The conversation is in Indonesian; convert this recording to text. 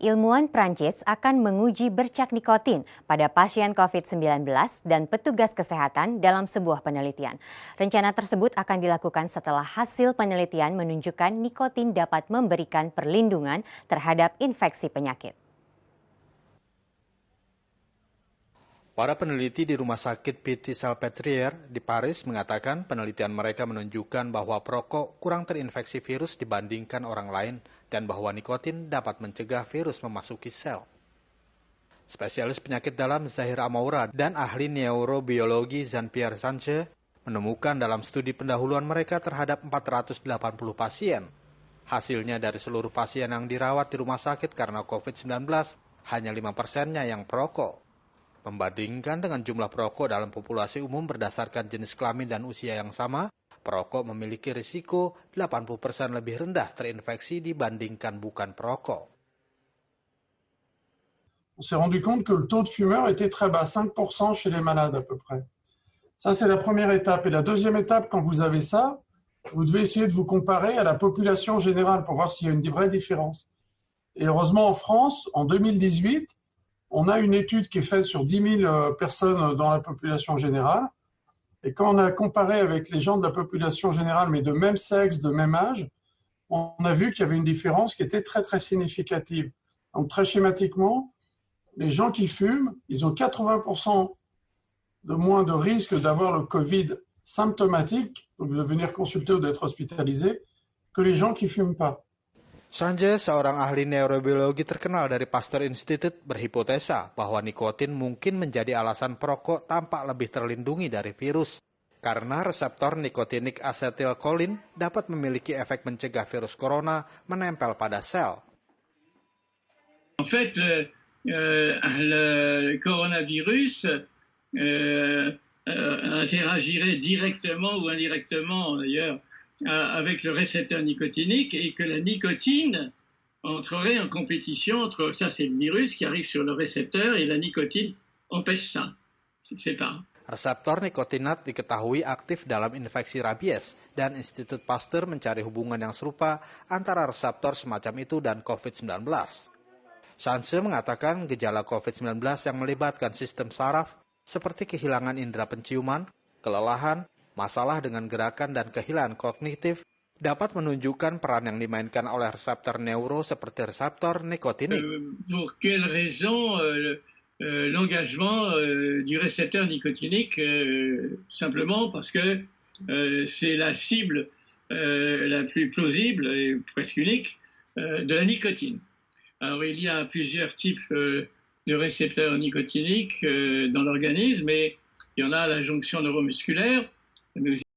ilmuwan Prancis akan menguji bercak nikotin pada pasien COVID-19 dan petugas kesehatan dalam sebuah penelitian. Rencana tersebut akan dilakukan setelah hasil penelitian menunjukkan nikotin dapat memberikan perlindungan terhadap infeksi penyakit. Para peneliti di Rumah Sakit Pitié-Salpêtrière di Paris mengatakan penelitian mereka menunjukkan bahwa perokok kurang terinfeksi virus dibandingkan orang lain dan bahwa nikotin dapat mencegah virus memasuki sel. Spesialis penyakit dalam Zahir Amoura dan ahli neurobiologi Jean-Pierre Sanche menemukan dalam studi pendahuluan mereka terhadap 480 pasien. Hasilnya dari seluruh pasien yang dirawat di rumah sakit karena COVID-19, hanya 5%-nya yang perokok. Membandingkan dengan jumlah perokok dalam populasi umum berdasarkan jenis kelamin dan usia yang sama, perokok memiliki risiko 80% lebih rendah terinfeksi dibandingkan bukan perokok. On s'est rendu compte que le taux de fumeurs était très bas, 5% chez les malades à peu près. Ça, c'est la première étape. Et la deuxième étape, quand vous avez ça, vous devez essayer de vous comparer à la population générale pour voir s'il y a une vraie différence. Et heureusement, en France, en 2018, on a une étude qui est faite sur 10 000 personnes dans la population générale. Et quand on a comparé avec les gens de la population générale, mais de même sexe, de même âge, on a vu qu'il y avait une différence qui était très, très significative. Donc, très schématiquement, les gens qui fument, ils ont 80% de moins de risque d'avoir le Covid symptomatique, donc de venir consulter ou d'être hospitalisé, que les gens qui ne fument pas. Sanche, seorang ahli neurobiologi terkenal dari Pasteur Institute, berhipotesa bahwa nikotin mungkin menjadi alasan perokok tampak lebih terlindungi dari virus. Karena reseptor nikotinik asetilkolin dapat memiliki efek mencegah virus corona menempel pada sel. En fait, le coronavirus interagirait directement ou indirectement d'ailleurs avec le récepteur nicotinique et que la nicotine entrerait en compétition entre, ça c'est le virus qui arrive sur le récepteur et la nicotine empêche ça, c'est pas. Reseptor nikotinat diketahui aktif dalam infeksi rabies dan Institut Pasteur mencari hubungan yang serupa antara reseptor semacam itu dan COVID-19. Sanche mengatakan gejala COVID-19 yang melibatkan sistem saraf seperti kehilangan indera penciuman, kelelahan, masalah dengan gerakan dan kehilangan kognitif dapat menunjukkan peran yang dimainkan oleh reseptor neuro seperti reseptor nikotinik. Pour quelle raison l'engagement du récepteur nicotinique simplement parce que c'est la cible la plus plausible et presque unique de la nicotine. Alors il y a plusieurs types de récepteurs nicotiniques dans l'organisme et il y en a à la jonction neuromusculaire.